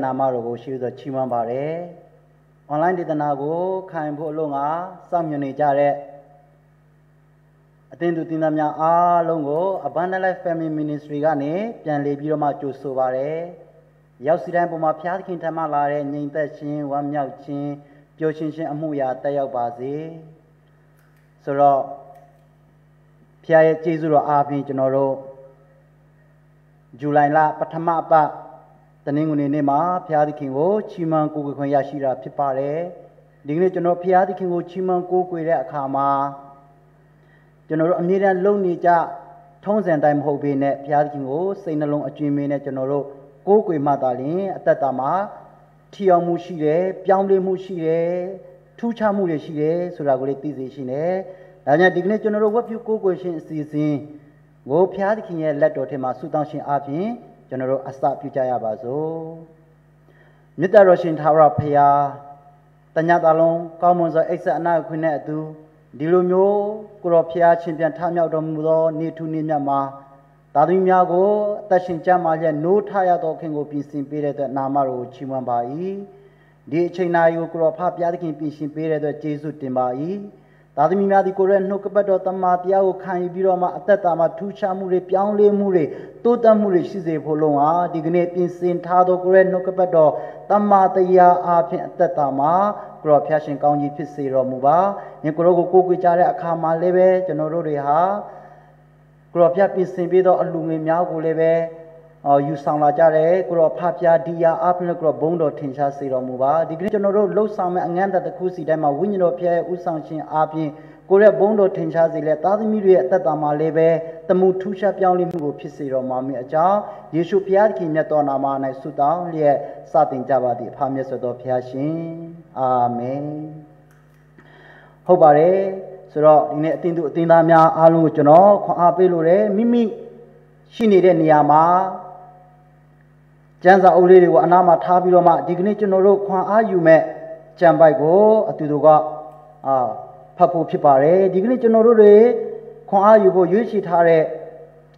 Namaro, she was a Chimambare. Online did the Nago, Kain Polonga, some Unijare. Attend to Tinamia A Longo, Abundant Life Family Ministry Gane, Jan Lebiroma Josovare, Yausidan Poma Piakin Tamalare, Ninta Chin, Wam Yao Chin, Joshin Amuya, Tayo Bazi. So, Pia Jesu Avi Genoro July La Patamapa, the Ninguni Nema, Pia the Kingo, Chiman Kuku Yashira Pipare, Dignity Pia the Kingo, Chiman Kuku Kama. General Amira Loni Ja, Tones and Dime Hobi net, Piakingo, Saint along a Jimmy General, Gokui Madalin, Atatama, Tia Mushire, Piamli Mushire, Tucha Murishire, Suragoli Tizishine, and a dignity general what you go season. Go Piakin, let Tema Sudanshin Api, General Asta Pujaya Bazo. Nita Roshin Tara Pia, Tanyadalon, Commons or Exa Ana Quinetu. Dilumio, Kuropia, Champion Tamia Domudo, near to Ninama, Tadimiago, Tashin Jamalia, no tire talking of Pisin period at Namaro, Chimambai, De Chinayo, Kuropia, Pisin period at Jesu Timbai, Tadimia the Korean Nokabato Tamatia, Kan Biroma, Tatama, Tuchamure, Pianle Mure, Totamure, Shize Polonga, Dignate Pisin, Tado, Korean Nokabato, Tamatia, Apin Tatama. Passion County Pisiro Muba, Nicorogo Kukuchare Akama Leve, Generoria, Gropia Pisimbido, Alumia Leve, or you sound like Jare, Gropapia, Dia, Apple, Grobondo, Tinsha Siro Muba, the Great General Low Sam and Ganda the Kusi Dama, Window Pierre, Usanchin Api, Korea Bondo, Tinsha Zile, Tazimiri, Tatama Leve, the Mutusha Piali Mugu Pisiro Mami Aja, Yeshu Piaki Netonama, and Sudan, Lia, Satin Java, the Pamiasodo Piashin. Amen. Hobare, so in a thing to Tinamia Alujono, Apelure, Mimi, Shinide Niama, Janza Uri, Anama Tabiroma, Dignity Noro, Kwa Ayume, Jambai Atuga, Papu Pipare, Dignity Noro, Kwa Ayugo, Yushitare,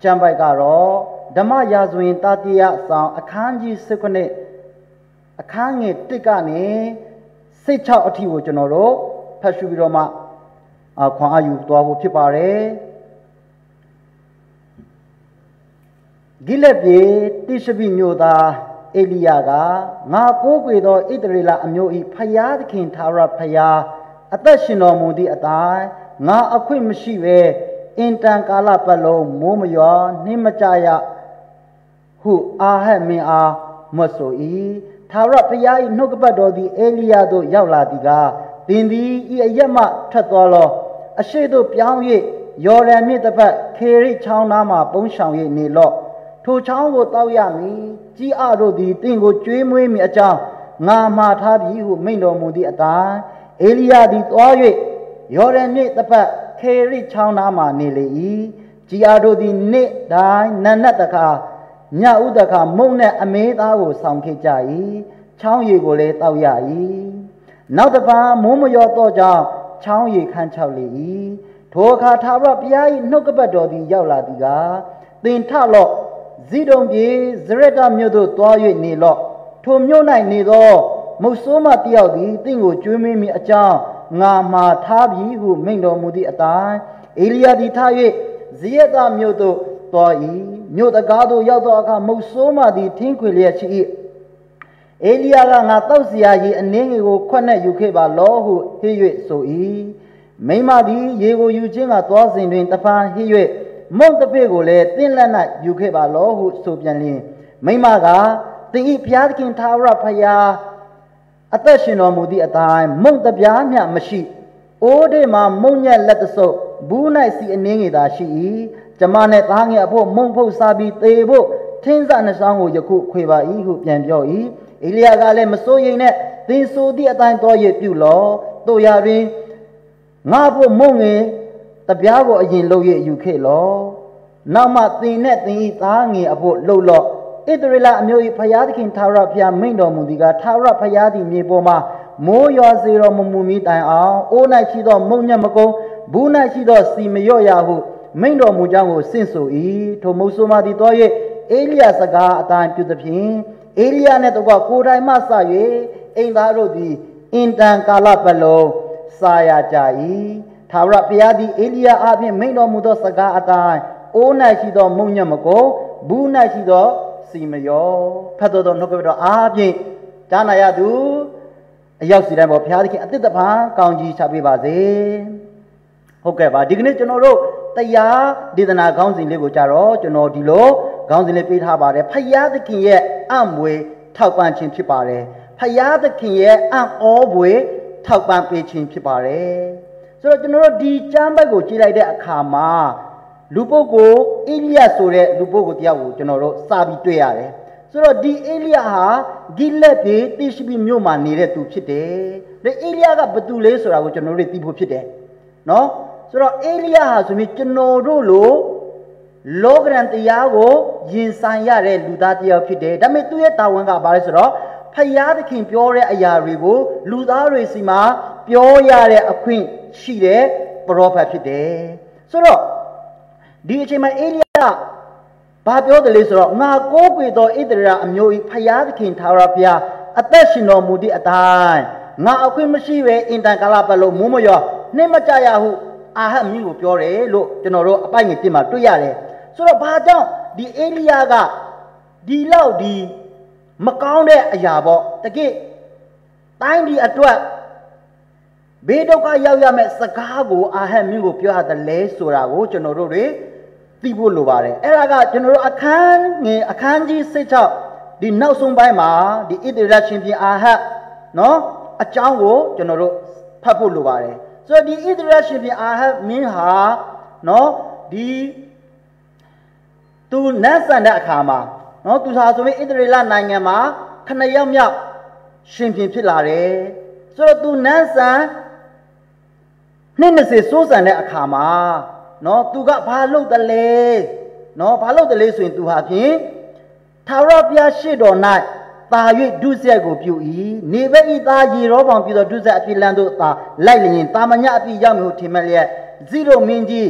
Jambai Garo, Dama Yazwin, Tatia, Sound, Akanji Second, Akangi Tikani. Say chow a tea with Genoro, Pashubiroma, Kwa you, Dwabu Pipare Gilebi, Tishabi Nuda, Eliaga, Napo Guido, Idrila, Amui, Payad King Tara Paya, Atashino Mudi Atai, Na Aquim Shive, Intankala Palo, Momoya, Nimachaya, who are me are Mosoi. Tara Paya Nogabado the Eliado Yauladiga, Dindi Yama Tatolo, a shadow Piange, Yoran Mitapa, Keri Chaunama, Bonshange Nilo, To Chango Tauyami, Giaro di Tingo Dreamway Aja, Nama Tabi who made no Mudi Ata, Elia di Toye, Yoran Mitapa, Keri Chaunama Nili, Giaro di Ne Dai Nanataka. Nya Udaka Mone Ameda was Sanke Jai, Chang Ye Gole Tauyai. Now the Ba Momoyo Doja, Chang Ye Kanchali, Toka Tara Piai, Nokabado di Yauladiga, Then Talo, Zidom Ye, Zereta Mudo Toye Nilo, Tomyona Nido, Mosoma Tiaudi, Tingo Jumi Aja, Nama Tabi who Mendo Mudi Atai, Elia di Taye, Zieta Mudo Toy. New the Gado Yadoka Mosoma di Tinquiliachi Elia Natausia and Ningo Quana Ukeba law who hear so e. Mayma di Yego Eugenia was in Winterpan here. Montepegole, Tinlana Ukeba law who so pianly. Maymaga, the Piatkin Tara Paya Atashino Mudi a time, Montapiana Mashi. Ode ma Monia let the so, Buna see a Ningida she. Jamanet hanging upon Monpo Sabi table, Tins and a song with your cook quiver, who can joy. Elia Gale Masoyene, then so dear time to you, you law, Toyari, Napo Monge, the Biago in low ye UK law. Now, my thing net thing hanging about low law. It rela no Payadikin Tara Pia Mindo Mudiga, Tara Payadi Miboma, Mo your zero Mumumi and all, all night she don't Monyamako, Buna she does see me Yahu. Mindo Mujango Sinso E, Tomosoma di Toye, Elias Aga, a time to the pin, အေလိယနဲ့တကွာကိုယ်တိုင်မှစ၍အိမ်သားတို့သည်အင်တန်ကာလပတ်လုံးစာရကြ၏ထာဝရဘုရားသည်အေလိယအားဖြင့်မိန့်တော်မူသောစကားအတိုင်းအိုး၌ရှိသောမုန်ညက်မကိုဘူး၌ရှိသောစီမယောဖတ်တော်နှုတ်ကပတ်တော်အားဖြင့်ကြားနာရသူအရောက်စီတိုင်းပေါ်ဘုရားသခင်အသစ်တပံကောင်းကြီးချပေးပါစေဟုတ်ကဲ့ပါဒီကနေ့ကျွန်တော်တို့တရားဒေသနာခေါင်းစဉ်လေးကိုကြတော့ကျွန်တော်ဒီလိုခေါင်းစဉ်လေးပေးထားပါတယ်ဖယားသခင်ရဲ့အံ့မွေထောက်ပံ့ခြင်းဖြစ်ပါတယ်ဖယားသခင်ရဲ့အံ့ဩဖွယ်ထောက်ပံ့ပေးခြင်းဖြစ်ပါတယ်ဆိုတော့ကျွန်တော်တို့ဒီကျမ်းပိုက်ကိုကြည့်လိုက်တဲ့အခါမှာလူပုဂ္ဂိုလ်အေလိယဆိုတဲ့လူပုဂ္ဂိုလ်တယောက်ကိုကျွန်တော်တို့စာပြီးတွေ့ရတယ်ဆိုတော့ဒီအေလိယဟာဂိလက်ပြည်တိရှိပိမြို့မှာနေတဲ့သူဖြစ်တယ်။ဒါအေလိယကဘသူလဲဆိုတာကိုကျွန်တော်တို့သိဖို့ဖြစ်တယ်။နော်ဆိုတော့အေလိယဟာဆိုပြီးကျွန်တော်တို့လိုလောကရန်တရားကိုရင်ဆိုင်ရတဲ့လူသားတစ်ယောက်ဖြစ်တယ်။ဒါပေမဲ့သူ့ရဲ့တာဝန်ကဘာလဲဆိုတော့ဖယားသခင်ပြောတဲ့အရာတွေကိုလူသားတွေစီမှာပြောရတဲ့အခွင့်ရှိတဲ့ပရောဖက်ဖြစ်တယ်။ဆိုတော့ဒီအချိန်မှာအေလိယဘာပြောတယ်လဲဆိုတော့ငါကိုးကွယ်သောဣသရေလအမျိုး၏ဖယားသခင်ထာဝရဘုရားအသက်ရှင်တော်မူသည့်အတိုင်းငါအခွင့်မရှိပဲအင်တန်ကာလပတ်လုံးမိုးမရောနှိမ့်မကြရဟုအာဟတ်မင်းကိုပြောတယ်လို့ကျွန်တော်တို့အပိုင်ငယ်တင်မှာတွေ့ရတယ်ဆိုတော့ဘာကြောင့်ဒီအေလိယကဒီလောက်ဒီမကောင်းတဲ့အရာပေါ့တကယ်တိုင်းဒီအတွက်ဘေးဒုက္ခရောက်ရမယ့်စကားကိုအာဟတ်မင်းကိုပြောရတယ်လဲဆိုတာကိုကျွန်တော်တို့တွေသိဖို့လိုပါတယ်အဲ့ဒါကကျွန်တော်တို့အခန်းကြီး16ဒီနောက်ဆုံးပိုင်းမှာဒီဣသရေလရှင်ပြန်အာဟတ်နော်အကြောင်းကိုကျွန်တော်တို့ဖတ်ဖို့လိုပါတယ်ဆိုတော့ဒီဣသရေလရှင်ပြန်အာဟတ်မင်းဟာနော်ဒီသူနတ်ဆန်တဲ့အခါမှာနော်သူဟာဆိုပြီးဣသရေလနိုင်ငံမှာ9ယောက်မြောက်ရှင်ပြန်ဖြစ်လာတယ်ဆိုတော့သူနတ်ဆန်20စိုးစံတဲ့အခါမှာနော်သူကဘာလုပ်တယ်လဲနော်ဘာလုပ်တယ်လဲဆိုရင်သူဟာဖြင့်ထာဝရဘုရားရှေ့တော်၌တာ၍ဒုစရိုက်ကိုပြု၏နေဘက်ဤသားရေရောပေါင်ပြုသောဒုစရိုက်အပြစ်လန်းတို့သာလိုက်လျင်တာမညအပြစ်ရောက်မျိုးထင်မဲ့လျက်ဇိရုမင်းကြီး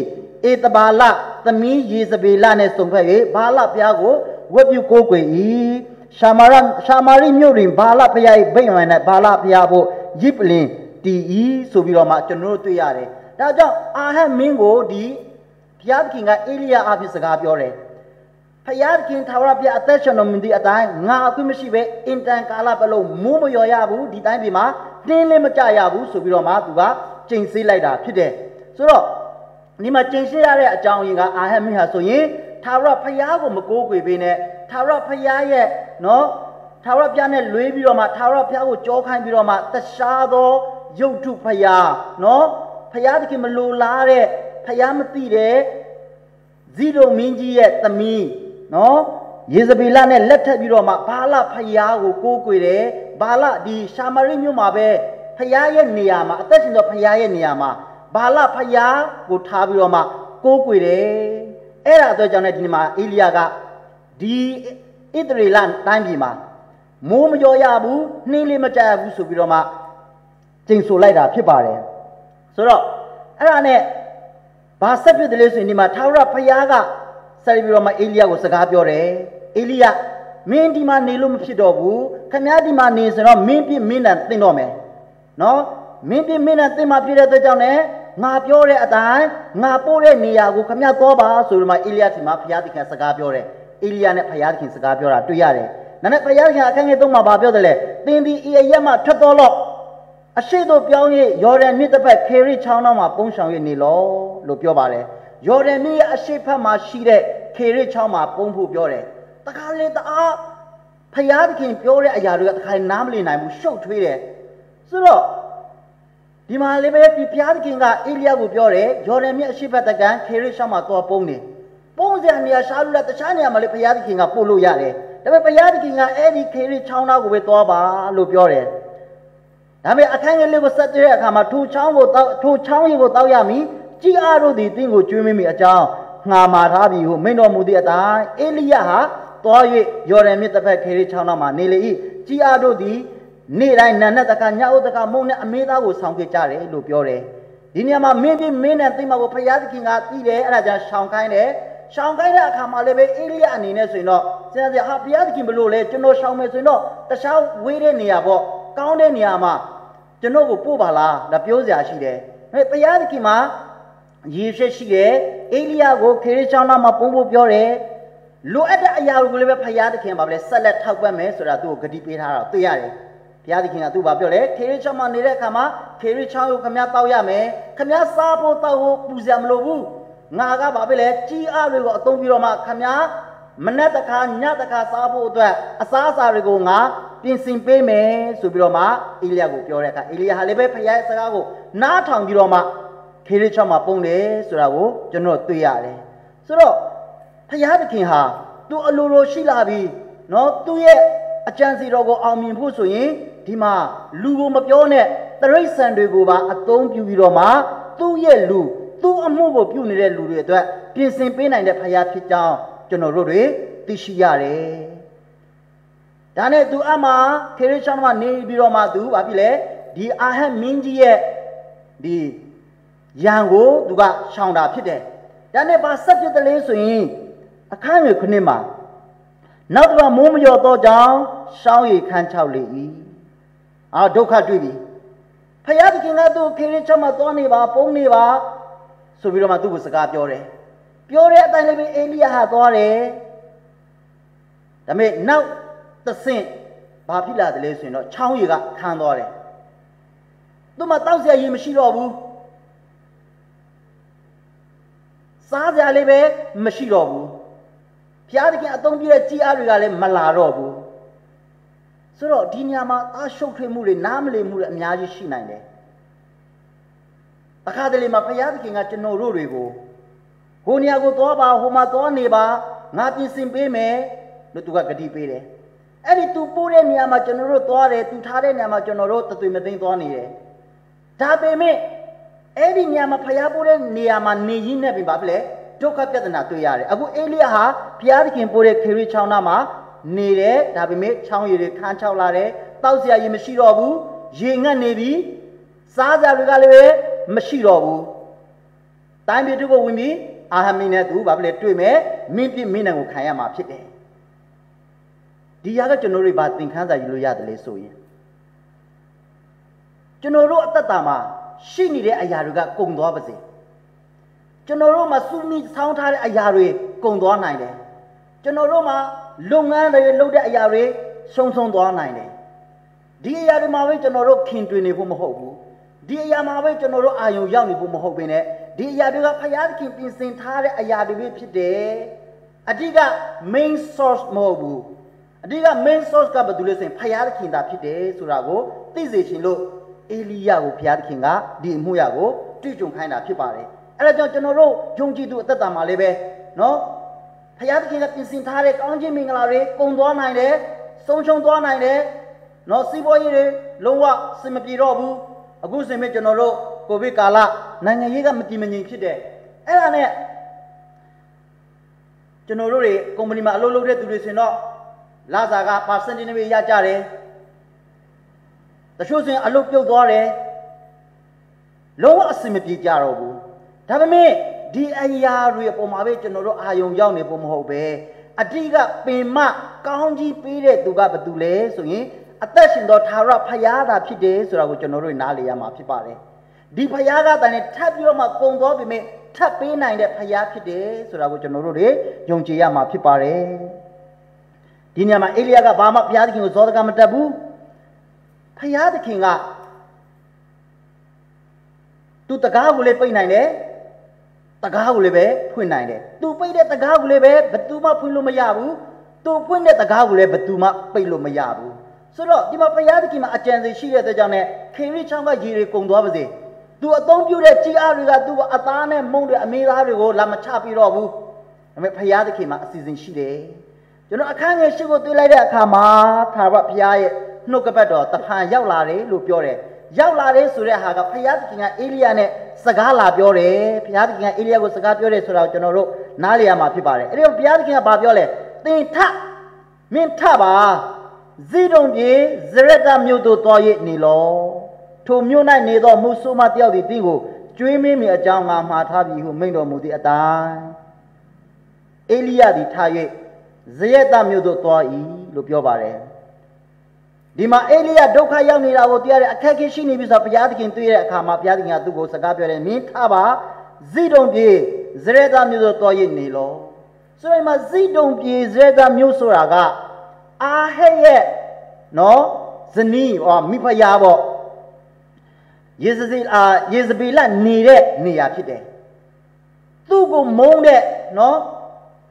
ဧတဘာလသမီးယေဇဗေလနှင့်စုံဖက်၍ဘာလဘုရားကိုဝတ်ပြုကိုးကွယ်၏ရှာမာရိမြို့တွင်ဘာလဘုရား၏ဗိမာန်၌ဘာလဘုရားဖို့ရစ်ပလင်တည်၏ဆိုပြီးတော့မှကျွန်တော်တို့တွေ့ရတယ်ဒါကြောင့်အာဟတ်မင်းကိုဒီဘုရားသခင်ကအေလိယအဖြစ်စကားပြောတယ်ဘုရားသခင်ထာဝရဘုရားအသက်ရှင်တော်မူသည့်အတိုင်းငါအခွင့်မရှိပဲအင်တန်ကာလပတ်လုံးမိုးမလျော်ရဘူးဒီတိုင်းပြည်မှာတင်းလည်းမကြရဘူးဆိုပြီးတော့မှသူကကျိန်ဆေးလိုက်တာဖြစ်တယ်ဆိုတော့ဒီမှာကျိန်ဆေးရတဲ့အကြောင်းရင်းကအာဟတ်မင်းဟာဆိုရင်ထာဝရဘုရားကိုမကိုးကွယ်ဘဲနဲ့ထာဝရဘုရားရဲ့နော်ထာဝရဘုရားနဲ့လွေးပြီးတော့မှထာဝရဘုရားကိုကြောခိုင်းပြီးတော့မှတခြားသောရုပ်ထုဘုရားနော်ဘုရားသခင်မလိုလားတဲ့ဘုရားမသိတဲ့ဇိရုမင်းကြီးရဲ့သမီးနော်ယေဇဗေလနဲ့လက်ထပ်ပြီးတော့မှဘာလဘုရားကိုကိုးကွယ်တယ်ဘာလဒီရှာမာရိမြို့မှာပဲဘုရားရဲ့နေရာမှာအသက်ရှင်သောဘုရားရဲ့နေရာမှာဘာလဘုရားကိုထားပြီးတော့မှကိုးကွယ်တယ်အဲ့ဒါအတွက်ကြောင့်လည်းဒီမှာအေလိယကဒီဣသရေလတိုင်းပြည်မှာမိုးမကြောရဘူးနှင်းလေးမကြရဘူးဆိုပြီးတော့မှကျိန်ဆိုလိုက်တာဖြစ်ပါတယ်ဆိုတော့အဲ့ဒါနဲ့ဘာဆက်ဖြစ်တယ်လဲဆိုရင်ဒီမှာထာဝရဘုရားကဆက်ပြီးတော့မှအေလိယကိုစကားပြောတယ်အေလိယမင်းဒီမှာနေလို့မဖြစ်တော့ဘူးခမည်းဒီမှာနေဆိုတော့မင်းပြမင်းနဲ့သင်တော့မယ်နော်မင်းပြမင်းနဲ့သင်မှာဖြစ်တဲ့အတွက်ကြောင့်လည်းငါပြောတဲ့အတိုင်းငါပို့တဲ့နေရာကိုခမည်းတော့ပါဆိုပြီးမှအေလိယဒီမှာဘုရားသခင်စကားပြောတယ်အေလိယနဲ့ဘုရားသခင်စကားပြောတာတွေ့ရတယ်ဒါနဲ့ဘုရားသခင်အခန်းငယ်3မှာဘာပြောတယ်လဲသင်ဒီဤအရက်မှထွက်တော်လို့အရှိတို့ပြောင်း၍ယော်ဒန်မြစ်တစ်ဖက်ခေရိချောင်းတော်မှာပုံဆောင်၍နေလောလို့ပြောပါတယ်ယော်ဒန်မြစ်ရဲ့အရှိဖက်မှာရှိတဲ့ခေရိချောင်းမှာပုံဖို့ပြောတယ်တခါလေတအားဖယားသခင်ပြောတဲ့အရာတွေကတခါနားမလည်နိုင်ဘူးရှုပ်ထွေးတယ်ဆိုတော့ဒီမှာလေးပဲဒီဘုရားသခင်ကအေလိယကိုပြောတယ်ယော်ဒန်မြစ်အရှိဖက်တကန်ခေရိချောင်းမှာသွားပုံနေပုံစံနေရာရှာလို့လည်းတခြားနေရာမှာလေဘုရားသခင်ကပို့လို့ရတယ်ဒါပေမဲ့ဘုရားသခင်ကအဲ့ဒီခေရိချောင်းသားကိုပဲသွားပါလို့ပြောတယ်ဒါပေမဲ့အခန်းငယ်လေးကိုဆက်တဲ့အခါမှာထိုချောင်းရင်ကိုတောက်ရမည်ကြည်အားတို့သည်သင်ကိုကျွေးမိအကြောင်းငှာမာထားပြီဟုမိန့်တော်မူသည့်အတိုင်းအေလိယဟာသွား၍ယော်ဒန်မြစ်တစ်ဖက်ခေရိချောင်းသားမှာနေလေ၏ကြည်အားတို့သည်နေ့တိုင်းနံနက်တခါညအိုတခါမုန်နဲ့အမေသားကိုဆောင်ခဲ့ကြတယ်လို့ပြောတယ်ဒီနေရာမှာမင်းနဲ့သိမကိုဘုရားသခင်ကသိတယ်အဲ့ဒါကြောင့်ရှောင်ခိုင်းတယ် ရှောင်းခိုင်းတဲ့အခါမှာလည်းပဲအေလိယအနေနဲ့ဆိုရင်တော့ဆရာဟာဘုရားသခင်ဘလို့လဲကျွန်တော်ရှောင်းမယ်ဆိုရင်တော့တခြားဝေးတဲ့နေရာပေါ့ကောင်းတဲ့နေရာမှာကျွန်တော်ကိုပို့ပါလားဒါပြောစရာရှိတယ်ဘုရားသခင်မှာရည်ရွယ်ရှိတယ်အေလိယကိုခေရချောင်းနာမှာပုံဖို့ပြောတယ်လိုအပ်တဲ့အရာကိုလည်းပဲဘုရားသခင်ပါပဲဆက်လက်ထောက်ပံ့မယ်ဆိုတာသူ့ကိုဂတိပေးထားတာတွေ့ရတယ်ဘုရားသခင်ကသူ့ဘာပြောလဲခေရချောင်းမှာနေတဲ့အခါမှာခေရချောင်းကိုခမည်းတောက်ရမယ်ခမည်းစားဖို့တောက်ဖို့ပူစရာမလိုဘူးငါကဘာပဲလဲကြီးအားတွေကိုအသုံးပြီးတော့မှခမည်းမနေ့တခါညတခါစားဖို့အတွက်အစားအစာတွေကိုငါပြင်ဆင်ပေးမယ်ဆိုပြီးတော့မှအေလိယကိုပြောတဲ့အခါအေလိယဟာလည်းပဲဘုရားရဲ့စကားကိုနားထောင်ပြီးတော့မှခေရချောင်းမှာပုံတယ်ဆိုတာကိုကျွန်တော်တွေ့ရတယ်ဆိုတော့ဘုရားသခင်ဟာသူအလိုလိုရှိလာပြီနော်သူ့ရဲ့အကြံစီတော်ကိုအောင်မြင်ဖို့ဆိုရင်ဒီမှာလူကိုမပြောနဲ့တရိษံတွေကိုပါအသုံးပြုပြီးတော့မှသူ့ရဲ့လူသူ့အမှုကိုပြုနေတဲ့လူတွေအတွက်ပြင်ဆင်ပေးနိုင်တဲ့ဘုရားဖြစ်ကြောင်းကျွန်တော်တို့တွေသိရှိရတယ်။ဒါနဲ့သူအမှခေရချောင်းမှာနေပြီးတော့မှသူဘာဖြစ်လဲဒီအာဟတ်မင်းကြီးရဲ့ဒီရန်ကိုသူကရှောင်တာဖြစ်တယ်။ဒါနဲ့ဘာဆက်ဖြစ်တယ်လဲဆိုရင်အခန်းငယ်9မှာနောက်တစ်ခါမိုးမလျော်တော့ကြောင်းရှောင်းရည်ခန်းချောက်လေ၏ဒုက္ခတွေ့ပြီဖယားသခင်ကသူ့ခေရချောင်းမှာသွားနေပါပုံနေပါဆိုပြီးတော့မှသူ့ကိုစကားပြောတယ်ပြောတဲ့အတိုင်းလည်းအေလိယဟာသွားတယ်ဒါပေမဲ့နောက်တစ်ဆင့်ဘာဖြစ်လာတယ်လဲဆိုရင်တော့ချောင်းရည်ကခန်းသွားတယ်သူ့မှာတောက်စရာရည်မရှိတော့ဘူးစားစရာလေးပဲမရှိတော့ဘူးဘုရားသခင်အသုံးပြုတဲ့ကြီးအားတွေကလည်းမလာတော့ဘူးဆိုတော့ဒီညမှာအားရှုပ်ထွေးမှုတွေနားမလည်မှုတွေအများကြီးရှိနိုင်တယ်အခါတလေမှာဘုရားသခင်ကကျွန်တော်တို့တွေကိုဟိုနေရာကိုသွားပါဟိုမှာသွားနေပါငါပြင်ဆင်ပေးမယ်လို့သူကဂတိပေးတယ်အဲ့ဒီသူပို့တဲ့နေရာမှာကျွန်တော်တို့သွားတယ်သူထားတဲ့နေရာမှာကျွန်တော်တို့တသွေမသိမ်းသွားနေတယ်ဒါပေမဲ့အဲ့ဒီနေရာမှာဘုရားပို့တဲ့နေရာမှာနေရင်းနဲ့ပြင်ပါဖလဲဒုက္ခပြဿနာတွေ့ရတယ်အခုအေလိယဟာဘုရားသခင်ပို့တဲ့ခေရချောင်းနာမှာနေတယ်ဒါပေမဲ့ချောင်းရည်တွေခန်းချောက်လာတယ်တောက်စရာရည်မရှိတော့ဘူးရေငတ်နေပြီစားစရာတွေကလည်းမရှိတော့ဘူးတိုင်းပြည်တို့ကဝင်ပြီးအာဟမင်းနဲ့သူဘာဖြစ်လဲတွေ့မယ်မင်းပြစ်မင်းနံကိုခံရမှာဖြစ်တယ်ဒီရကကျွန်တော်တို့ဘာသင်ခန်းစာယူလို့ရတယ်လဲဆိုရင်ကျွန်တော်တို့အသက်တာမှာရှိနေတဲ့အရာတွေကကုန်သွားပါစေကျွန်တော်တို့မှာစုမိဆောင်းထားတဲ့အရာတွေကုန်သွားနိုင်တယ်ကျွန်တော်တို့မှာလုပ်ငန်းတွေလုပ်တဲ့အရာတွေဆုံးသွားနိုင်တယ်ဒီအရာတွေမှာပဲကျွန်တော်တို့ခင်တွင်နေဖို့မဟုတ်ဘူးဒီအရာမှာပဲကျွန်တော်တို့အာယုံရောက်နေဖို့မဟုတ်ဘဲနဲ့ဒီအရာတွေကဘုရားသခင်ပြင်ဆင်ထားတဲ့အရာတွေပဲဖြစ်တယ်အဓိက main source မဟုတ်ဘူးအဓိက main source ကဘာလို့လဲဆိုရင်ဘုရားသခင်သာဖြစ်တယ်ဆိုတာကိုသိစေချင်လို့အေလိယကိုဘုရားသခင်ကဒီအမှုရာကိုတွေ့ကြုံခိုင်းတာဖြစ်ပါတယ်အဲ့ဒါကြောင့်ကျွန်တော်တို့ယုံကြည်သူအသက်တာမှာလည်းပဲနော်ဘုရားသခင်ကပြင်ဆင်ထားတဲ့ကောင်းခြင်းမင်္ဂလာတွေကုန်သွားနိုင်တယ်ဆုံးရှုံးသွားနိုင်တယ်နော်စီးပွားရေးတွေလုံးဝစင်မပြေတော့ဘူးအခုစင်မဲ့ကျွန်တော်တို့ကိုဗစ်ကာလနိုင်ငံရေးကမတည်မငြိမ်ဖြစ်တယ်အဲ့ဒါနဲ့ကျွန်တော်တို့တွေကုမ္ပဏီမှာအလုပ်လုပ်တဲ့သူတွေဆိုရင်တော့လစာက percentage နဲ့ရကြတယ်တချို့ဆိုရင်အလုပ်ပြုတ်သွားတယ်လုံးဝအစင်မပြေကြတော့ဘူးဒါပေမဲ့ဒီအရာတွေအပေါ်မှာပဲကျွန်တော်တို့အာယုံရောက်နေဖို့မဟုတ်ပဲအတိကပင်မကောင်းကြီးပေးတဲ့သူကဘာတူလဲဆိုရင်အသက်ရှင်သောသာရဖယားသာဖြစ်တယ်ဆိုတာကိုကျွန်တော်တို့နားလည်ရမှာဖြစ်ပါတယ်ဒီဖယားကတည်းကထပ်ပြီးတော့မှကုံသွားပြီမဲ့ထပ်ပေးနိုင်တဲ့ဖယားဖြစ်တယ်ဆိုတာကိုကျွန်တော်တို့တွေယုံကြည်ရမှာဖြစ်ပါတယ်ဒီနေရာမှာအေလိယကဘာမှဘုရားသခင်ကိုဇောတကမတက်ဘူးဖယားသခင်ကသူတကားကိုလည်းပိတ်နိုင်တယ်တကားကိုလည်းပဲဖွင့်နိုင်တယ်သူပိတ်တဲ့တကားကိုလည်းပဲဘယ်သူမှဖွင့်လို့မရဘူးသူဖွင့်တဲ့တကားကိုလည်းဘယ်သူမှပိတ်လို့မရဘူးဆိုတော့ဒီမှာဘုရားသခင်မှာအကြံစီရှိတဲ့အတွက်ကြောင့်ねခေရိချောင်းကရေတွေကုန်သွားပါစေသူအသုံးပြုတဲ့ကြီးအားတွေကသူ့အသားနဲ့မုံတွေအမေသားတွေကိုလာမချပြီးတော့ဘူးဒါပေမဲ့ဘုရားသခင်မှာအစီအစဉ်ရှိတယ်ကျွန်တော်အခန်းငယ်ရှိကိုတွေ့လိုက်တဲ့အခါမှာသာရဘုရားရဲ့နှုတ်ကပတ်တော်တဖန်ရောက်လာတယ်လို့ပြောတယ်ရောက်လာတယ်ဆိုတဲ့ဟာကဘုရားသခင်ကအေလိယနဲ့စကားလာပြောတယ်ဘုရားသခင်ကအေလိယကိုစကားပြောတယ်ဆိုတာကိုကျွန်တော်တို့နားလည်ရမှာဖြစ်ပါတယ်အဲ့ဒီဘုရားသခင်ကဘာပြောလဲသင်ထမင်းထပါဇိဒုံပြည်ဇရတမြို့သို့သွား၍နေလောထိုမြို့၌နေသောမုဆိုးမတယောက်သည်တင်းကိုကျွေးမင်းမိအကြောင်းငါမှားထားပြီဟုမိန့်တော်မူသည့်အတိုင်း အေလိယသည်ထား၍ဇရက်သားမြို့သို့သွား၏လို့ပြောပါတယ်ဒီမှာအေလိယဒုက္ခရောက်နေတာကိုတရားတဲ့အခက်အခဲရှိနေပြီဆိုတော့ဘုရားသခင်တွေ့တဲ့အခါမှာဘုရားသခင်ကသူ့ကိုစကားပြောတယ်မင်းထားပါဇိဒုံပြေဇရက်သားမြို့သို့သွား၍နေလောဆိုတော့ဒီမှာဇိဒုံပြေဇရက်သားမြို့ဆိုတာကအာဟဲ့ရဲ့နော်ဇနီးမိဖုရားပေါ့ယေဇဗေလနေတဲ့နေရာဖြစ်တယ်သူ့ကိုမုန်းတဲ့နော်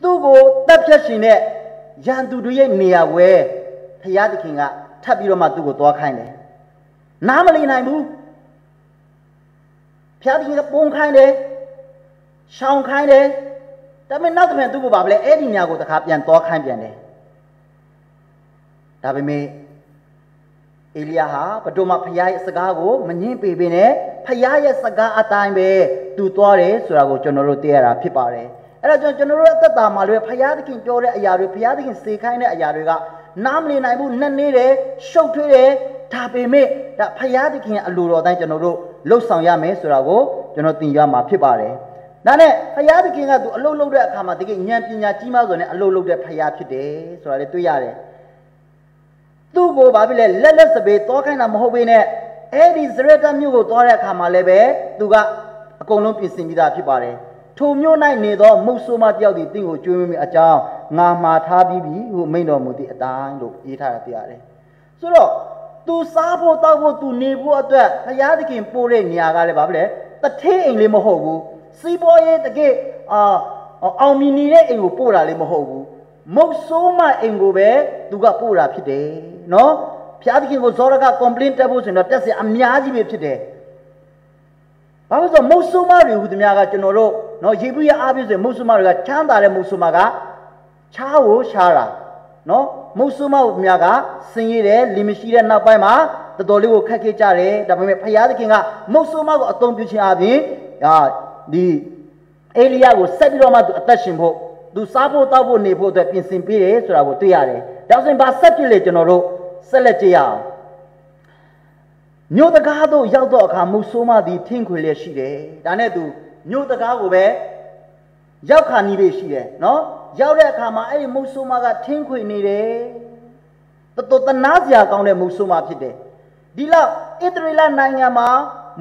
သူ့ကိုတပ်ဖြတ်ရှင်တဲ့ရန်သူတွေရဲ့နေရာဝဲဘုရားသခင်ကထပ်ပြီးတော့မှသူ့ကိုသွားခိုင်းတယ်နားမလည်နိုင်ဘူးဘုရားသခင်ကပုံခိုင်းတယ်ရှောင်ခိုင်းတယ်ဒါပေမဲ့နောက်တစ်ပြန်သူ့ကိုပါဗလဲအဲ့ဒီနေရာကိုတခါပြန်သွားခိုင်းပြန်တယ်ဒါပေမဲ့အေလိယဟာဘဒုမဖရားရဲ့စကားကိုမငင်းပေပေနဲ့ဖရားရဲ့စကားအတိုင်းပဲသူသွားတယ်ဆိုတာကိုကျွန်တော်တို့သိရတာဖြစ်ပါတယ်အဲ့ဒါကြောင့်ကျွန်တော်တို့အသက်တာမှာလည်းဖရားသခင်ပြောတဲ့အရာတွေဖရားသခင်စေခိုင်းတဲ့အရာတွေကနားမလည်နိုင်ဘူးနှက်နေတယ်ရှုပ်ထွေးတယ်ဒါပေမဲ့ဒါဖရားသခင်အလိုတော်တိုင်းကျွန်တော်တို့လှုပ်ဆောင်ရမယ်ဆိုတာကိုကျွန်တော်သင်ရမှာဖြစ်ပါတယ်ဒါနဲ့ဖရားသခင်ကသူအလုပ်လုပ်တဲ့အခါမှာတကယ်ဉာဏ်ပညာကြီးမားစွာနဲ့အလုပ်လုပ်တဲ့ဖရားဖြစ်တယ်ဆိုတာလည်းတွေ့ရတယ်သူ့ကိုဘာဖြစ်လဲလက်စပေတောခိုင်းတာမဟုတ်ဘဲနဲ့အဲ့ဒီဇရက်တမြို့ကိုသွားတဲ့အခါမှာလည်းပဲသူကအကုန်လုံးပြင်ဆင်ပြီးသားဖြစ်ပါတယ်ထိုမြို့၌နေသောမုတ်ဆိုးမတယောက်ဒီတင့်ကိုကျွေးမိအကြောင်းငါမှားထားပြီးပြီဟုမိန့်တော်မူသည့်အတိုင်းလို့ရေးထားတာပြရတယ်ဆိုတော့သူစားဖို့တောက်ဖို့သူနေဖို့အတွက်ဘုရားသခင်ပို့တဲ့နေရာကလည်းဘာဖြစ်လဲတထဲအိမ်လေးမဟုတ်ဘူးစီးပွားရေးတကယ်အောင်မြင်နေတဲ့အိမ်ကိုပို့တာလေးမဟုတ်ဘူးမုတ်ဆိုးမအိမ်ကိုပဲသူကပို့တာဖြစ်တယ်နော်ဘုရားသခင်ကိုဇောရက complaint တက်ဖို့ဆိုရင်တော့တက်စရာအများကြီးပဲဖြစ်တယ်ဘာလို့ဆိုမုတ်ဆိုးမတွေဟူသည်များကကျွန်တော်တို့နော်ယေဘုယျအားဖြင့်ဆိုမုတ်ဆိုးမတွေကချမ်းသာတဲ့မုတ်ဆိုးမကချားကိုရှားတာနော်မုတ်ဆိုးမဟူသည်များကစင်ရည်တယ်လီမရှိတဲ့နောက်ပိုင်းမှာတော်တော်လေးကိုခက်ခဲကြတယ်ဒါပေမဲ့ဘုရားသခင်ကမုတ်ဆိုးမကိုအသုံးပြုခြင်းအပြင်ဒီအေလိယကိုဆက်ပြီးတော့မှသူအသက်ရှင်ဖို့သူစားဖို့တောက်ဖို့နေဖို့အတွက်ပြင်ဆင်ပေးတယ်ဆိုတာကိုတွေ့ရတယ်ဒါဆိုရင်ဘာဆက်ဖြစ်လေကျွန်တော်တို့ဆက်လက်ကြည့်ရအောင်မြို့တကားတို့ရောက်တော့အခါမုတ်ဆိုးမသည်ထင်းခွေလျက်ရှိတယ်ဒါနဲ့သူမြို့တကားကိုပဲရောက်ခါနီးပဲရှိတယ်နော်ရောက်တဲ့အခါမှာအဲ့ဒီမုတ်ဆိုးမကထင်းခွေနေတယ်တော်တနာစရာကောင်းတဲ့မုတ်ဆိုးမဖြစ်တယ်ဒီလောက်ဣသရေလနိုင်ငံမှာ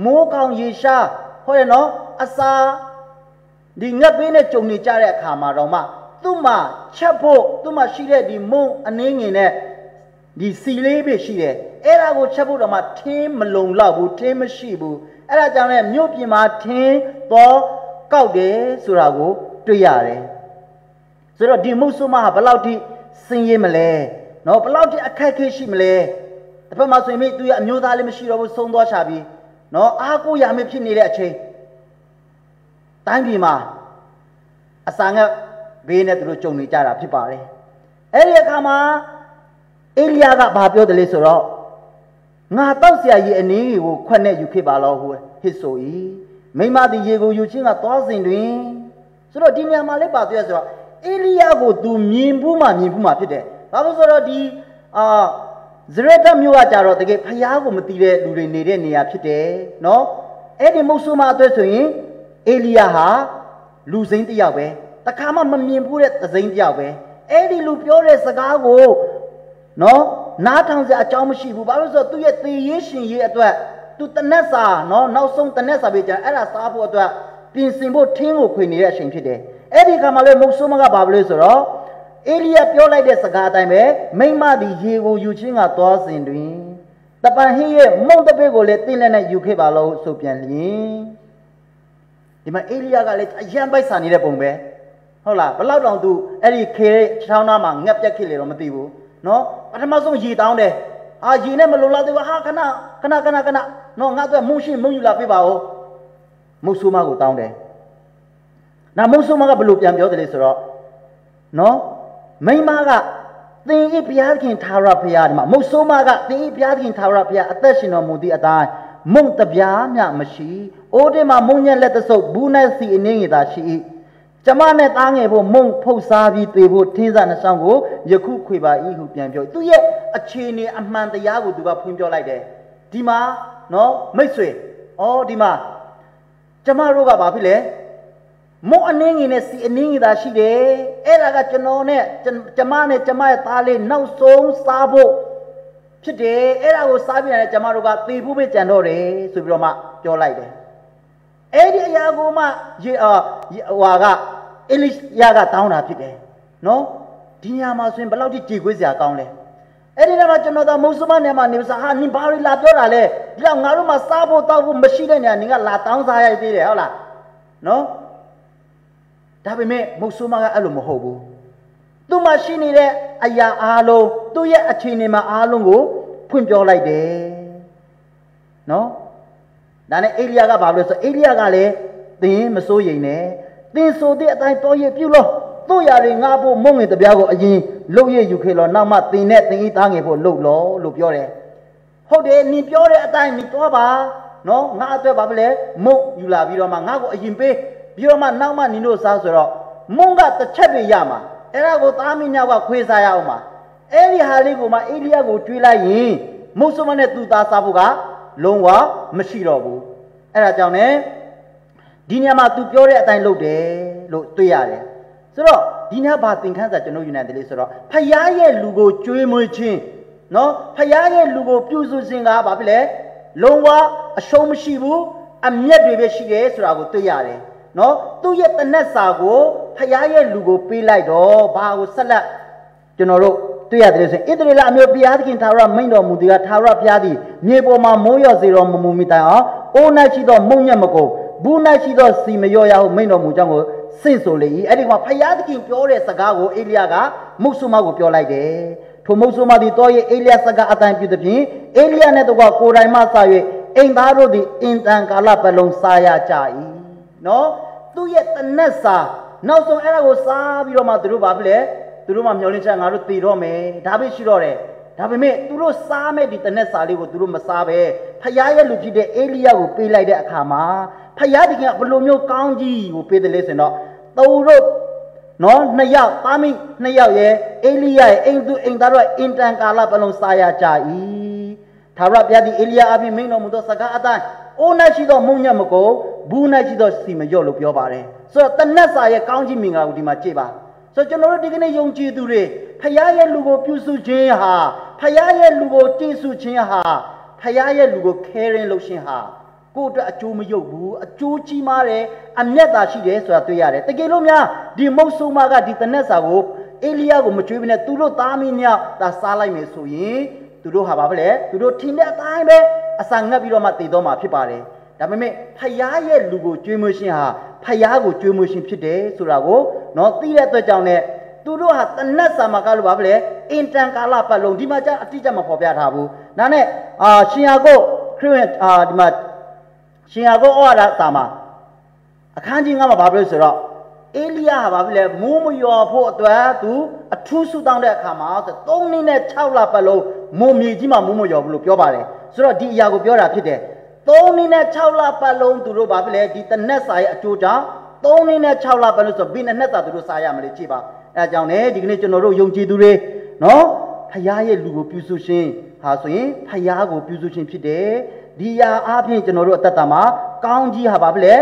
မိုးကောင်ရေရှားဟုတ်တယ်နော်အစာဒီငတ်ပေးနဲ့ကြုံနေကြတဲ့အခါမှာတော့မှသူ့မှာချက်ဖို့သူ့မှာရှိတဲ့ဒီမုံအနှင်းငင်နဲ့ဒီစီလေးပဲရှိတယ်အဲ့ဒါကိုချက်ဖို့တော့မှထင်းမလုံလောက်ဘူးထင်းမရှိဘူးအဲ့ဒါကြောင့်လည်းမြို့ပြင်မှာထင်းတော့ကောက်တယ်ဆိုတာကိုတွေ့ရတယ်ဆိုတော့ဒီမုတ်ဆိုးမဟာဘယ်လောက်ထိစင်ရဲမလဲနော်ဘယ်လောက်ထိအခက်အခဲရှိမလဲတစ်ဖက်မှာဆိုရင်သူရဲ့အမျိုးသားလေးမရှိတော့ဘူးဆုံးသွားချပြီးနော်အားကိုးရမယ်ဖြစ်နေတဲ့အချိန်တိုင်းပြည်မှာအစာငတ်ဘေးနဲ့သူတို့ကြုံနေကြတာဖြစ်ပါတယ်အဲ့ဒီအခါမှာအေလိယကဘာပြောတယ်လဲဆိုတော့ငါတောက်เสียရေအနည်းကိုခွက်နဲ့ယူခဲ့ပါလောဟိဟစ်ဆို၏မိမသည်ရေကိုယူခြင်းကသွားစဉ်တွင်ဆိုတော့ဒီနေရာမှာလည်းပါတွေ့ရဆိုတော့အေလိယကိုသူမြင်ဘူးမှဖြစ်တယ်ဘာလို့ဆိုတော့ဒီဇရက်တမြို့ကကြတော့တကယ်ဖျားကိုမတီးတဲ့လူတွေနေတဲ့နေရာဖြစ်တယ်နော်အဲ့ဒီမုတ်ဆိုးမအတွက်ဆိုရင်အေလိယဟာလူစိမ်းတစ်ယောက်ပဲတခါမှမမြင်ဘူးတဲ့သစိမ်းတစ်ယောက်ပဲအဲ့ဒီလူပြောတဲ့စကားကိုနော်နားထောင်စရာအကြောင်းမရှိဘူးဘာလို့ဆိုတော့သူ့ရဲ့သေရေးရှင်ရေးအတွက်သူတနက်စာနော်နောက်ဆုံးတနက်စာပဲကြာအဲ့ဒါစားဖို့အတွက်ပြင်ဆင်ဖို့ထင်းကိုခွေနေတဲ့အချိန်ဖြစ်တယ်အဲ့ဒီခါမှာလေမုတ်ဆိုးမကဘာလို့လဲဆိုတော့အေလိယပြောလိုက်တဲ့စကားအတိုင်းပဲမိမသည်ရေကိုယူခြင်းကသွားစဉ်တွင်တပန်ဟင်းရဲ့မုံတပည့်ကိုလည်းတင်းလက်နဲ့ယူခဲ့ပါလို့ဆိုပြန်လျင်ဒီမှာအေလိယကလည်းအယံပိုက်ဆာနေတဲ့ပုံပဲဟုတ်လားဘလောက်တောင်သူအဲ့ဒီခေချောင်းသားမှာငက်ပြက်ခဲ့လေတော့မသိဘူးနော်ပထမဆုံးရေတောင်းတယ်ရေနဲ့မလုံလောက်သေးဘူးခဏနော်ငါတို့မုံရှိမုံယူလာပြပါဦးမုတ်ဆိုးမကိုတောင်းတယ်နာမုတ်ဆိုးမကဘယ်လိုပြန်ပြောတယ်လဲဆိုတော့နော်မိမကသင်ဤဘုရားခင်သာရဘုရားဒီမှာမုတ်ဆိုးမကသင်ဤဘုရားခင်သာရဘုရားအသက်ရှင်တော်မူသည့်အတိုင်းမုံတပြားမျှမရှိအိုးတင်မှာမုံညက်လက်တဆုပ်ဘူးနဲ့စီအနေငယ်သာရှိ၏ကျမနဲ့သားငယ်ဖို့မုံဖုတ်စားပြီးသေဖို့ထင်းစားနှဆောင်ကိုယခုခွေပါ၏ဟုပြန်ပြောသူရဲ့အခြေအနေအမှန်တရားကိုသူကဖွင့်ပြောလိုက်တယ်ဒီမှာနော်မိတ်ဆွေဒီမှာကျမတို့ကဘာဖြစ်လဲ mo aning ne si aning da shi de era ga chano ne chama ne chama ya ta le nau song sa pho phit de era ko sa pi ne chama ro ga ti phu be chan do de so pi ro ma pyo lai de ai di aya ko ma wa ga Elisha ga taung da phit de no di nya ma so yin ba law ti ji kwei sia kaung le ai di ne ma chano da mo su ma ne ma ni sa ha ni ba ri la pyo da le di la nga ro ma sa pho taw pho ma shi de nya ni ga la taung sa yai ti deဟုတ်လားnoဒါပေမဲ့မုတ်ဆိုးမကအဲ့လိုမဟုတ်ဘူးသူ့မှာရှိနေတဲ့အရာအားလုံးသူ့ရဲ့အခြေအနေမှာအားလုံးကိုဖွင့်ပြောလိုက်တယ်နော်ဒါနဲ့အေလိယကဘာလို့ဆိုအေလိယကလည်းသင်မစိုးရိမ်နဲ့သင်ဆိုတဲ့အတိုင်းတော်ရပြုလို့တို့ရာတွေငါဖို့မုံငင်တပြားကိုအရင်လှုပ်ရယူခဲ့လို့နောက်မှသင်နဲ့သင်ဤသားငယ်ဖို့လှုပ်လို့ပြောတယ်ဟုတ်တယ်နင်ပြောတဲ့အတိုင်းနင်တော့ပါနော်ငါအတွက်ဘာဖြစ်လဲမုံယူလာပြီးတော့မှငါ့ကိုအရင်ပေးပြီးတော့မှနောက်မှနင်တို့စားဆိုတော့မုံကတစ်ချက်တွေရမှာအဲ့ဒါကိုသားမင်းညောက်ကခွေးစားရအောင်မှာအဲ့ဒီဟာလေးကိုမှအေလိယကိုကျွေးလိုက်ရင်မုတ်ဆိုးမနဲ့သူသားစားဖို့ကလုံးဝမရှိတော့ဘူးအဲ့ဒါကြောင့် ਨੇ ဒီညမှာ तू ပြောတဲ့အတိုင်းလုပ်တယ်လို့တွေ့ရတယ်ဆိုတော့ဒီညဘာသင်ခန်းစာကျွန်တော်ယူနိုင်တယ်လေဆိုတော့ဖယားရဲ့လူကိုကျွေးမွေးခြင်းနော်ဖယားရဲ့လူကိုပြုစုခြင်းကဘာဖြစ်လဲလုံးဝအရှုံးမရှိဘူးအမျက်တွေပဲရှိတယ်ဆိုတာကိုတွေ့ရတယ်နော်သူ့ရဲ့တနက်စာကိုဖယားရဲ့လူကိုပေးလိုက်တော့ဘာကိုဆက်လက်ကျွန်တော်တို့တွေ့ရတယ်ဆိုရင်ဣသရေလအမျိုးဘုရားသခင်ထာဝရမိန့်တော်မူသည်ကထာဝရဘုရားသည်မြေပေါ်မှာမိုးရွာစေတော်မမူမိတိုင်အောင်အိုး၌ရှိသောမုံညက်မကုန်ဘူး၌ရှိသောစီမရောရဟုမိန့်တော်မူကြောင်းကိုစင့်ဆိုလေ၏အဲ့ဒီမှာဖယားသခင်ပြောတဲ့စကားကိုအေလိယကမုတ်ဆိုးမကိုပြောလိုက်တယ်ထိုမုတ်ဆိုးမသည်တော်ရဲ့အေလိယစကားအတိုင်းပြုသဖြင့်အေလိယနဲ့တကွာကိုယ်တိုင်မှစ၍အိမ်သားတို့သည်အင်တန်ကာလပတ်လုံးစားရကြ၏နော်သူ့ရဲ့တနက်စာနောက်ဆုံးအဲ့ဒါကိုစားပြီးတော့မှသူတို့ဘာဖြစ်လဲသူတို့မှမျောလင်းချက်ငါတို့တည်တော့မယ်ဒါပဲရှိတော့တယ်ဒါပေမဲ့သူတို့စားမဲ့ဒီတနက်စာလေးကိုသူတို့မစားပဲဖယားရဲ့လူဖြစ်တဲ့အေလိယကိုပေးလိုက်တဲ့အခါမှာဖယားတခင်ကဘလို့မျိုးကောင်းကြီးကိုပေးတယ်လဲဆိုတော့သူတို့နော်နှစ်ယောက်သားမိနှစ်ယောက်ရဲ့အေလိယရဲ့အိမ်သူအိမ်သားတို့အင်တန်ကာလပတ်လုံးစားရကြ၏ထာဝရဘုရားသည်အေလိယအပြင်မိန့်တော်မူသောစကားအတိုင်းအိုး၌ရှိသောမုံညက်မကုန်ဘူး၌ရှိသောစီမရော့လို့ပြောပါတယ်ဆိုတော့တနက်စာရဲ့ကောင်းကြီးမင်္ဂလာကိုဒီမှာကြည့်ပါဆိုတော့ကျွန်တော်တို့ဒီကနေ့ယုံကြည်သူတွေဖယားရဲ့လူကိုပြုစုခြင်းဟာဖယားရဲ့လူကိုတည်ဆုခြင်းဟာဖယားရဲ့လူကိုခဲရင်လုပ်ခြင်းဟာကိုယ့်အတွက်အကျိုးမရုပ်ဘူးအကျိုးကြီးမားတယ်အမျက်သာရှိတယ်ဆိုတာတွေ့ရတယ်တကယ်လို့များဒီမုတ်ဆိုးမကဒီတနက်စာကိုအေလိယကိုမကျွေးဘဲနဲ့သူတို့သားမင်းများသာစားလိုက်မယ်ဆိုရင်သူတို့ဟာဘာဖြစ်လဲသူတို့ထင်တဲ့အတိုင်းပဲအစာငတ်ပြီးတော့မှတည်တော့မှာဖြစ်ပါတယ်ဒါပေမဲ့ဖယားရဲ့လူကိုကျွေးမွေးခြင်းဟာဖယားကိုကျွေးမွေးခြင်းဖြစ်တယ်ဆိုတာကိုနော်သိတဲ့အတွက်ကြောင့် ਨੇ သူတို့ဟာတနက်စာမှာကလို့ဘာဖြစ်လဲအင်တန်ကာလပတ်လုံးဒီမှာကြအတိအကျမဖော်ပြထားဘူးဒါနဲ့ရှင်ယာကုပ်ခရစ်ဝင်ဒီမှာရှင်ယာကုပ်ဩဝါဒစာမှာအခန်းကြီး9မှာဘာပြောဆိုတော့အေလိယဟာဘာဖြစ်လဲမိုးမလျော်ဖို့အတွက်သူအထူးဆုတောင်းတဲ့အခါမှာဆို3နှစ်နဲ့6လပတ်လုံးမိုးမြေကြီးမှာမိုးမလျော်ဘူးလို့ပြောပါတယ်ဆိုတော့ဒီအရာကိုပြောတာဖြစ်တယ်3နှစ်နဲ့6လပတ်လုံးသူတို့ဘာဖြစ်လဲဒီတနက်စာရဲ့အကျိုးကြောင့်3နှစ်နဲ့6လပတ်လုံးဆိုဘယ်နှစ်စာသူတို့စားရမလဲကြည့်ပါအဲဒါကြောင့် ਨੇ ဒီကနေ့ကျွန်တော်တို့ယုံကြည်သူတွေနော်ဖယားရဲ့လူကိုပြုစုခြင်းဟာဆိုရင်ဖယားကိုပြုစုခြင်းဖြစ်တယ်ဒီရာအားဖြင့်ကျွန်တော်တို့အသက်တာမှာကောင်းကြီးဟာဘာဖြစ်လဲ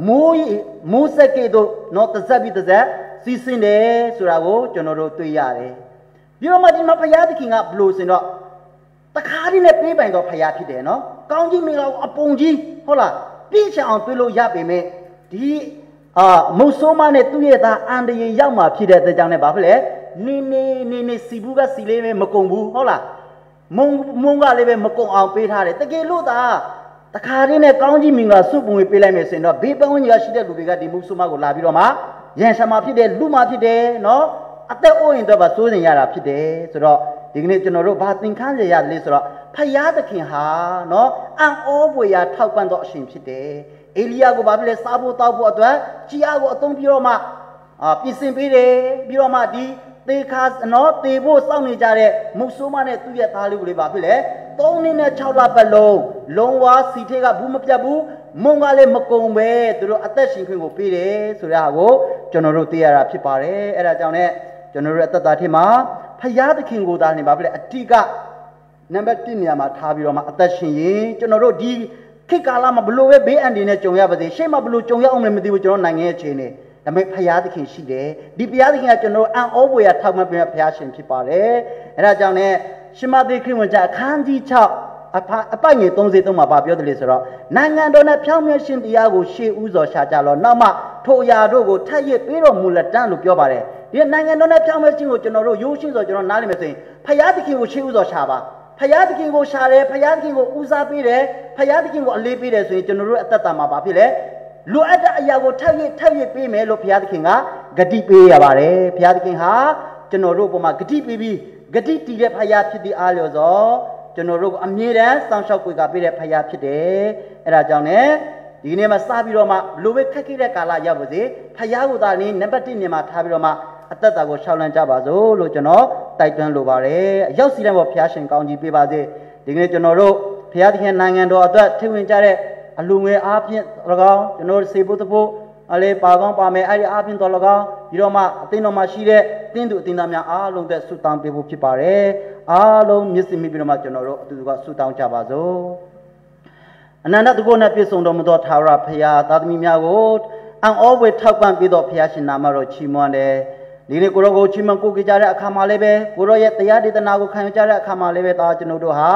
မိုးစက်ကဲ့သို့နော်တစ်စက်ပြီးတစ်စက်စီးဆင်းတယ်ဆိုတာကိုကျွန်တော်တို့တွေ့ရတယ်ပြီးတော့မှဒီမှာဖယားသခင်ကဘလို့ဆိုတော့တခါတည်းနဲ့ပေးပိုင်တော့ဖယားဖြစ်တယ်နော်ကောင်းကြီးမင်္ဂလာအပုံကြီးဟုတ်လားပြည့်ချအောင်တွေ့လို့ရပေမဲ့ဒီမုတ်ဆိုးမနဲ့သူ့ရဲ့သားအန်တရေရောက်မှဖြစ်တဲ့အတွက်ကြောင့် ਨੇ ဘာဖြစ်လဲနေစီဘူးကစီလေးပဲမကုံဘူးဟုတ်လားမုံကလည်းပဲမကုံအောင်ပေးထားတယ်တကယ်လို့သာတခါတည်းနဲ့ကောင်းကြီးမင်္ဂလာစုပုံပေးလိုက်မယ်ဆိုရင်တော့ဘေးပတ်ဝန်းကျင်ကရှိတဲ့လူတွေကဒီမုတ်ဆိုးမကိုလာပြီးတော့မှရန်ရှာမှဖြစ်တယ်လူမှဖြစ်တယ်နော်အသက်အိုးရင်တော့ပါစိုးစင်ရတာဖြစ်တယ်ဆိုတော့ဒီကနေ့ကျွန်တော်တို့ဘာသင်ခန်းစေရတယ်လဲဆိုတော့ဖယားသခင်ဟာနော်အံ့ဩဖွယ်ရာထောက်ပံ့သောအရှင်ဖြစ်တယ်အေလိယကိုဘာဖြစ်လဲစားဖို့တောက်ဖို့အတွက်ကြီးအားကိုအသုံးပြုတော့မှပြင်ဆင်ပေးတယ်ပြီးတော့မှဒီသေခါနော်သေဖို့စောင့်နေကြတဲ့မုတ်ဆိုးမနဲ့သူ့ရဲ့သားလေးကိုလေဘာဖြစ်လဲ3နှစ်နဲ့6လပတ်လုံးလုံးဝစီထဲကဘူးမပြတ်ဘူးမုံကလည်းမကုံပဲသူတို့အသက်ရှင်ခွင့်ကိုပေးတယ်ဆိုတာကိုကျွန်တော်တို့သိရတာဖြစ်ပါတယ်အဲ့ဒါကြောင့် ਨੇ ကျွန်တော်တို့အသက်တာထဲမှာဖယားသခင်ကိုသားနေဘာဖြစ်လဲအတိကနံပါတ်1နေရာမှာထားပြီးတော့မှအသက်ရှင်ရင်ကျွန်တော်တို့ဒီ ခိကာလာမှာဘလို့ပဲဘေးအန္တရာယ်နဲ့ကြုံရပါစေရှေ့မှာဘလို့ကြုံရအောင်လည်းမသိဘူးကျွန်တော်နိုင်ငံရဲ့အခြေအနေဒါပေမဲ့ဖယားသခင်ရှိတယ်ဒီဖယားသခင်ကကျွန်တော်အံ့ဩဖွယ်ရထောက်မှတ်ပေးတဲ့ဖယားရှင်ဖြစ်ပါတယ်အဲဒါကြောင့်လည်းရှမသေခရစ်ဝင်ကျအခန်းကြီး6အပိုင်ငယ်33မှာပြောတယ်လေဆိုတော့နိုင်ငံတော်နဲ့ဖြောင်းမြတ်ရှင်တရားကိုရှေ့ဥစွာရှာကြလောနောက်မှထိုအရာတို့ကိုထပ်ရစ်ပေးတော်မူလက်တန်းလို့ပြောပါတယ်ဒီနိုင်ငံတော်နဲ့ဖြောင်းမြတ်ခြင်းကိုကျွန်တော်တို့ရိုးရှင်းစွာကျွန်တော်နားလည်မယ်ဆိုရင်ဖယားသခင်ကိုရှေ့ဥစွာရှာပါဖယားသခင်ကိုရှာတယ်ဖယားသခင်ကိုဦးစားပေးတယ်ဖယားသခင်ကိုအလေးပေးတယ်ဆိုရင်ကျွန်တော်တို့အသက်တာမှာဘာဖြစ်လဲလိုအပ်တဲ့အရာကိုထပ်ရစ်ပေးမယ်လို့ဘုရားသခင်ကဂတိပေးရပါတယ်ဘုရားသခင်ဟာကျွန်တော်တို့ပေါ်မှာဂတိပေးပြီးဂတိတည်တဲ့ဘုရားဖြစ်သည့်အားလျော်စွာကျွန်တော်တို့ကိုအမြဲတမ်းစောင့်ရှောက်ကြွယ်ကပေးတဲ့ဘုရားဖြစ်တယ်အဲဒါကြောင့်လည်းဒီနေ့မှာစပြီးတော့မှလိုပဲခက်ခဲတဲ့ကာလရောက်ပါစေဘုရားကိုသာနေနံပါတ်1နေမှာထားပြီးတော့မှအသက်တာကိုရှောက်လန်းကြပါစို့လို့ကျွန်တော်တိုက်တွန်းလိုပါတယ်အရောက်စီတိုင်းပေါ်ဘုရားရှင်ကောင်းကြီးပေးပါစေဒီနေ့ကျွန်တော်တို့ဘုရားသခင်နိုင်ငံတော်အတွက်ထင်ဝင်ကြတဲ့အလူငယ်အားဖြင့်၎င်းကျွန်တော်စေဖို့တဖို့အလေးပါကောင်းပါမယ်အဲ့ဒီအားဖြင့်တော်၎င်းပြီးတော့မှအသင်းတော်မှာရှိတဲ့တင်းသူအသင်းသားများအားလုံးတဲ့ဆုတောင်းပေးဖို့ဖြစ်ပါတယ်အားလုံးမျက်စိမိပြီးတော့မှကျွန်တော်တို့အတူတူကဆုတောင်းကြပါစို့အနန္တတကုနဲ့ပြည့်စုံတော်မူသောထာဝရဘုရားသာသမီများကိုအံ့ဩဖွယ်ထောက်ပံ့ပြီးတော့ဘုရားရှင်နာမတော်ချီးမွမ်းတယ်ဒီနေ့ကိုရောကိုချီးမွမ်းကိုကြကြတဲ့အခါမှာလည်းပဲကိုရောရဲ့တရားဒေသနာကိုခံယူကြတဲ့အခါမှာလည်းပဲဒါကျွန်တော်တို့ဟာ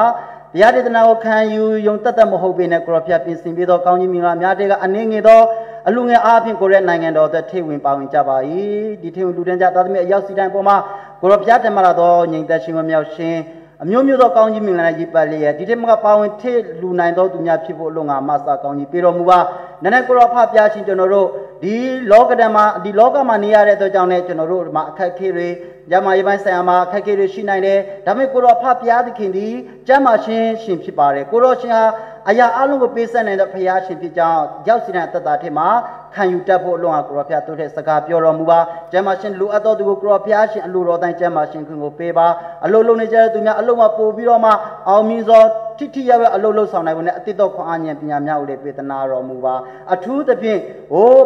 တရားဒေသနာကိုခံယူယုံတတ်မဟုတ်ပေနဲ့ကိုရောဖျက်ပြင်ဆင်ပြီးတော့ကောင်းကြီးမင်္ဂလာများတဲ့ကအနည်းငယ်သောအလူငယ်အားဖြင့်ကိုရဲ့နိုင်ငံတော်သက်ထိဝင်ပါဝင်ကြပါ၏ဒီထိဝင်လူတန်းကြသားသမီးအရောက်စီတိုင်းပေါ်မှာကိုရောဖျက်တယ်မှာတော့ငြိမ်သက်ခြင်းမြောက်ခြင်းအမျိုးမျိုးသောကောင်းကြီးမင်္ဂလာကြီးပတ်လျက်ဒီထက်မှပါဝင်ထိလူနိုင်သောသူများဖြစ်ဖို့အလို့ငါမဆာကောင်းကြီးပြေတော်မူပါနည်းနည်းကိုရောဖပြရှင်ကျွန်တော်တို့ဒီလောကဓမ္မဒီလောကမှာနေရတဲ့အတွက်ကြောင့်လည်းကျွန်တော်တို့မှာအခက်အခဲတွေကျမ်းမာရေးပိုင်းဆိုင်ရာမှာအခက်အခဲတွေရှိနိုင်တယ်ဒါပေမဲ့ကိုရောဖပြသခင်သည်ကျမ်းမာရှင်ရှင်ဖြစ်ပါတယ်ကိုရောရှင်ဟာအရာအလုံးကိုပေးဆက်နိုင်တဲ့ဖရာရှင်ဖြစ်ကြောင်းရောက်စီတဲ့အသက်တာထဲမှာခံယူတတ်ဖို့အလို့ငါကိုရောဖတို့တဲ့စကားပြောတော်မူပါကျမ်းမာရှင်လူအပ်တော်သူကိုကိုရောဖရာရှင်အလိုတော်တိုင်းကျမ်းမာရှင်ခွင့်ကိုပေးပါအလိုလုံးနေကြတဲ့သူများအလုံးမှာပို့ပြီးတော့မှအောင်မြင်စွာထိရပဲအလုပ်လုပ်ဆောင်နိုင်ဖို့နဲ့အတိတ်တော့ခွန်အားဉာဏ်ပညာများကိုလည်းပေးသနာတော်မူပါအထူးသဖြင့်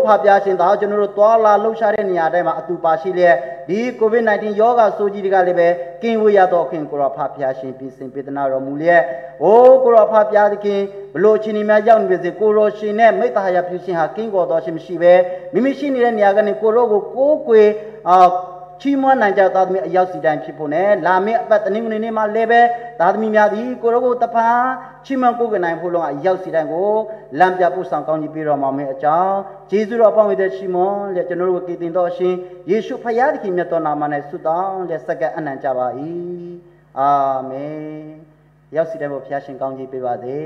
ဖပြရှင်သားကျွန်တော်တို့သွာလာလှုပ်ရှားတဲ့နေရာတိုင်းမှာအတူပါရှိလျက်ဒီ COVID-19 ရောဂါဆိုးကြီးတွေကလည်းပဲကင်းဝေးရတော့ခင်ကိုရောဖပြရှင်ပြင်ဆင်ပေးသနာတော်မူလျက်ကိုရောဖပြသခင်ဘလို့ချင်းနေများရောက်နေပါစေကိုရောရှင်နဲ့မိတ္တဟာယပြုရှင်ဟာကင်းကော်တော်ရှင်မရှိပဲမိမိရှိနေတဲ့နေရာကနေကိုရောကိုကိုးကွယ်ချီးမွမ်းနိုင်ကြသားသမီးအရောက်စီတိုင်းဖြစ်ဖို့နဲ့လာမည့်အပတ်တနင်္ဂနွေနေ့မှာလည်းပဲသားသမီးများသည်ကိုရောကိုတဖန်ချီးမွမ်းကိုးကွယ်နိုင်ဖို့လုံးအရောက်စီတိုင်းကိုလမ်းပြပို့ဆောင်ကောင်းကြီးပေးတော်မှာမယ်အကြောင်းယေရှုတော်အပေါင်းဝိတဲ့ချီးမွမ်းလက်ကျွန်တော်တို့ကိုကည်တင်တော်အရှင်ယေရှုဖခင်သခင်မြတ်တော်နာမ၌ဆုတောင်းလက်စက္ကအနံ့ကြပါ၏အာမင်ရောက်စီတိုင်းကိုဖခင်ရှင်ကောင်းကြီးပေးပါစေ